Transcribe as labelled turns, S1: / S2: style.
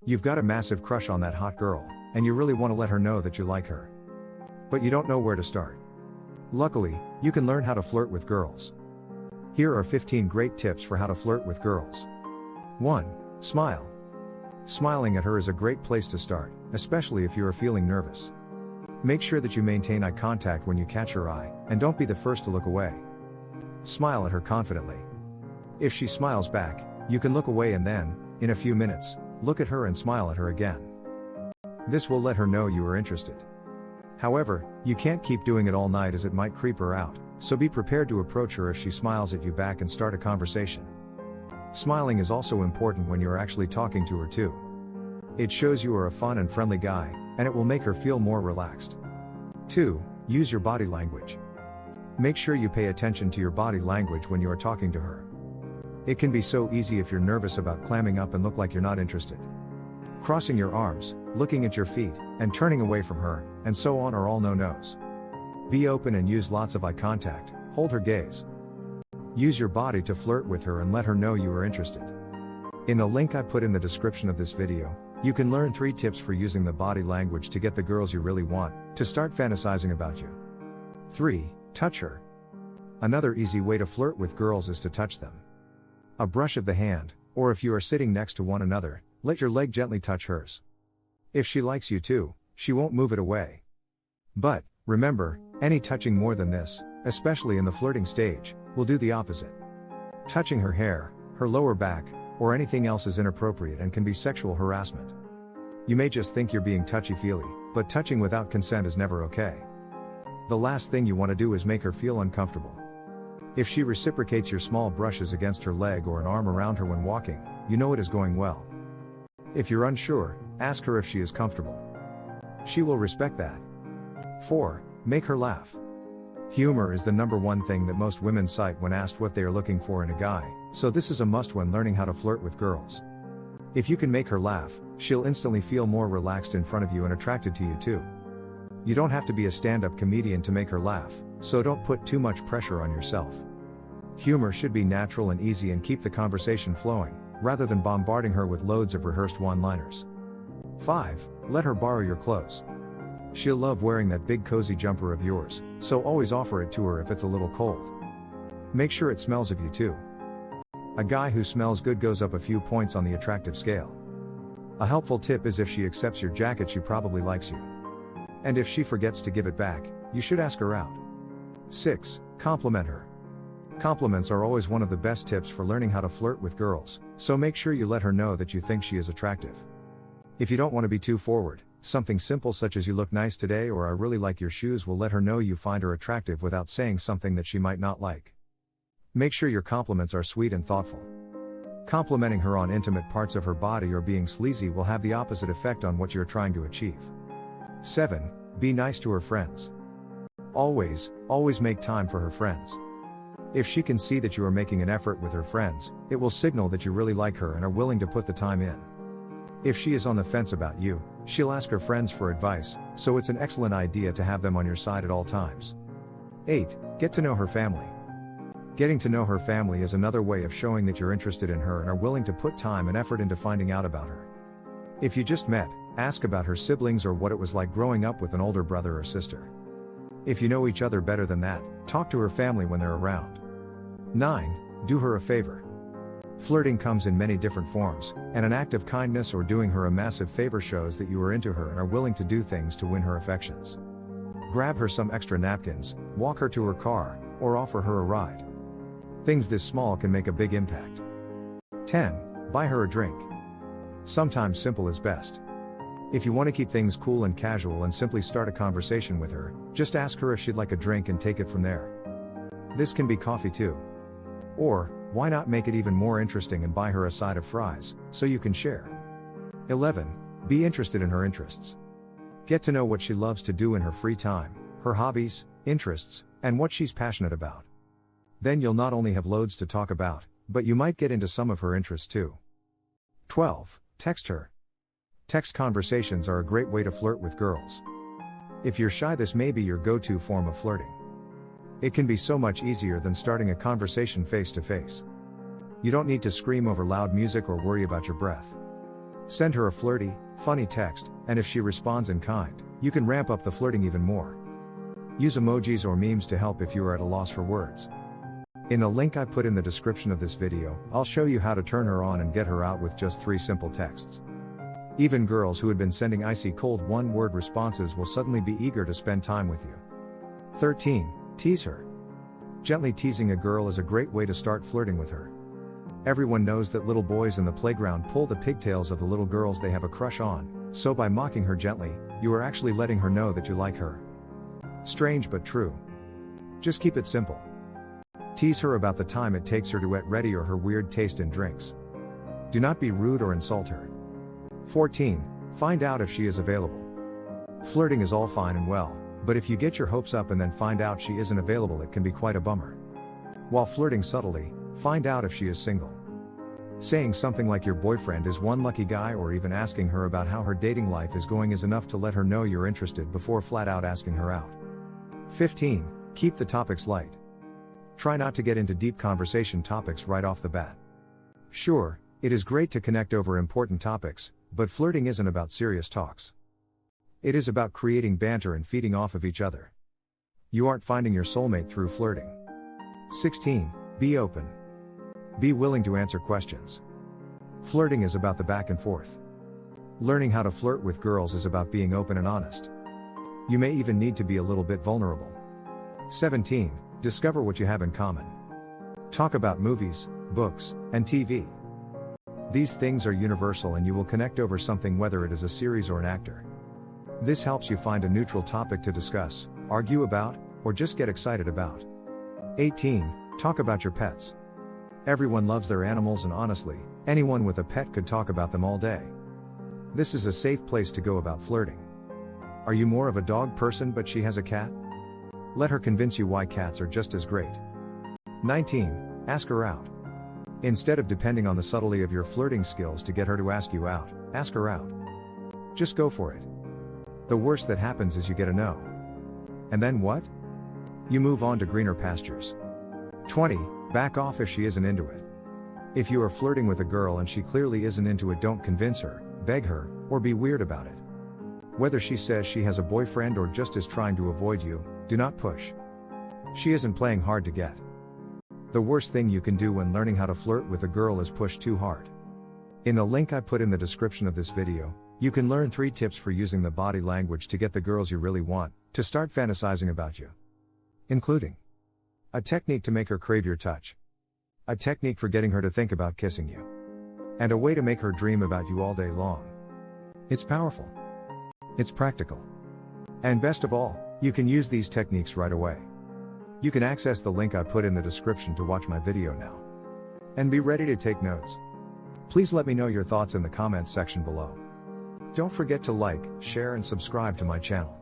S1: You've got a massive crush on that hot girl, and you really want to let her know that you like her. But you don't know where to start. Luckily, you can learn how to flirt with girls. Here are 15 great tips for how to flirt with girls. 1. Smile. Smiling at her is a great place to start, especially if you are feeling nervous. Make sure that you maintain eye contact when you catch her eye, and don't be the first to look away. Smile at her confidently. If she smiles back, you can look away and then, in a few minutes, look at her and smile at her again. This will let her know you are interested. However, you can't keep doing it all night as it might creep her out, so be prepared to approach her if she smiles at you back and start a conversation. Smiling is also important when you are actually talking to her too. It shows you are a fun and friendly guy, and it will make her feel more relaxed. 2. Use your body language. Make sure you pay attention to your body language when you are talking to her. It can be so easy if you're nervous about clamming up and look like you're not interested. Crossing your arms, looking at your feet, and turning away from her, and so on are all no-nos. Be open and use lots of eye contact, hold her gaze. Use your body to flirt with her and let her know you are interested. In the link I put in the description of this video, you can learn 3 tips for using the body language to get the girls you really want to start fantasizing about you. 3. Touch her. Another easy way to flirt with girls is to touch them. A brush of the hand, or if you are sitting next to one another, let your leg gently touch hers. If she likes you too, she won't move it away. But, remember, any touching more than this, especially in the flirting stage, will do the opposite. Touching her hair, her lower back, or anything else is inappropriate and can be sexual harassment. You may just think you're being touchy-feely, but touching without consent is never okay. The last thing you want to do is make her feel uncomfortable. If she reciprocates your small brushes against her leg or an arm around her when walking, you know it is going well. If you're unsure, ask her if she is comfortable. She will respect that. 4. Make her laugh. Humor is the #1 thing that most women cite when asked what they are looking for in a guy, so this is a must when learning how to flirt with girls. If you can make her laugh, she'll instantly feel more relaxed in front of you and attracted to you too. You don't have to be a stand-up comedian to make her laugh, so don't put too much pressure on yourself. Humor should be natural and easy and keep the conversation flowing, rather than bombarding her with loads of rehearsed one-liners. 5. Let her borrow your clothes. She'll love wearing that big cozy jumper of yours, so always offer it to her if it's a little cold. Make sure it smells of you too. A guy who smells good goes up a few points on the attractive scale. A helpful tip is if she accepts your jacket, she probably likes you. And if she forgets to give it back, you should ask her out. 6. Compliment her. Compliments are always one of the best tips for learning how to flirt with girls, so make sure you let her know that you think she is attractive. If you don't want to be too forward, something simple such as "you look nice today" or "I really like your shoes" will let her know you find her attractive without saying something that she might not like. Make sure your compliments are sweet and thoughtful. Complimenting her on intimate parts of her body or being sleazy will have the opposite effect on what you're trying to achieve. 7. Be nice to her friends. Always make time for her friends. If she can see that you are making an effort with her friends, it will signal that you really like her and are willing to put the time in. If she is on the fence about you, she'll ask her friends for advice, so it's an excellent idea to have them on your side at all times. 8. Get to know her family. Getting to know her family is another way of showing that you're interested in her and are willing to put time and effort into finding out about her. If you just met, ask about her siblings or what it was like growing up with an older brother or sister. If you know each other better than that, talk to her family when they're around. 9. Do her a favor. Flirting comes in many different forms, and an act of kindness or doing her a massive favor shows that you are into her and are willing to do things to win her affections. Grab her some extra napkins, walk her to her car, or offer her a ride. Things this small can make a big impact. 10. Buy her a drink. Sometimes simple is best. If you want to keep things cool and casual and simply start a conversation with her, just ask her if she'd like a drink and take it from there. This can be coffee too. Or, why not make it even more interesting and buy her a side of fries, so you can share. 11. Be interested in her interests. Get to know what she loves to do in her free time, her hobbies, interests, and what she's passionate about. Then you'll not only have loads to talk about, but you might get into some of her interests too. 12. Text her. Text conversations are a great way to flirt with girls. If you're shy, this may be your go-to form of flirting. It can be so much easier than starting a conversation face to face. You don't need to scream over loud music or worry about your breath. Send her a flirty, funny text, and if she responds in kind, you can ramp up the flirting even more. Use emojis or memes to help if you are at a loss for words. In the link I put in the description of this video, I'll show you how to turn her on and get her out with just 3 simple texts. Even girls who had been sending icy cold one-word responses will suddenly be eager to spend time with you. 13. Tease her. Gently teasing a girl is a great way to start flirting with her. Everyone knows that little boys in the playground pull the pigtails of the little girls they have a crush on, so by mocking her gently, you are actually letting her know that you like her. Strange but true. Just keep it simple. Tease her about the time it takes her to get ready or her weird taste in drinks. Do not be rude or insult her. 14. Find out if she is available. Flirting is all fine and well, but if you get your hopes up and then find out she isn't available, it can be quite a bummer. While flirting subtly, find out if she is single. Saying something like your boyfriend is one lucky guy or even asking her about how her dating life is going is enough to let her know you're interested before flat out asking her out. 15. Keep the topics light. Try not to get into deep conversation topics right off the bat. Sure, it is great to connect over important topics, but flirting isn't about serious talks. It is about creating banter and feeding off of each other. You aren't finding your soulmate through flirting. 16. Be open. Be willing to answer questions. Flirting is about the back and forth. Learning how to flirt with girls is about being open and honest. You may even need to be a little bit vulnerable. 17. Discover what you have in common. Talk about movies, books, and TV. These things are universal and you will connect over something, whether it is a series or an actor. This helps you find a neutral topic to discuss, argue about, or just get excited about. 18. Talk about your pets. Everyone loves their animals, and honestly, anyone with a pet could talk about them all day. This is a safe place to go about flirting. Are you more of a dog person but she has a cat? Let her convince you why cats are just as great. 19. Ask her out. Instead of depending on the subtlety of your flirting skills to get her to ask you out, ask her out. Just go for it. The worst that happens is you get a no. And then what? You move on to greener pastures. 20. Back off if she isn't into it. If you are flirting with a girl and she clearly isn't into it, don't convince her, beg her, or be weird about it. Whether she says she has a boyfriend or just is trying to avoid you, do not push. She isn't playing hard to get. The worst thing you can do when learning how to flirt with a girl is push too hard. In the link I put in the description of this video, you can learn 3 tips for using the body language to get the girls you really want to start fantasizing about you. Including a technique to make her crave your touch, a technique for getting her to think about kissing you, and a way to make her dream about you all day long. It's powerful. It's practical. And best of all, you can use these techniques right away. You can access the link I put in the description to watch my video now. And be ready to take notes. Please let me know your thoughts in the comments section below. Don't forget to like, share and subscribe to my channel.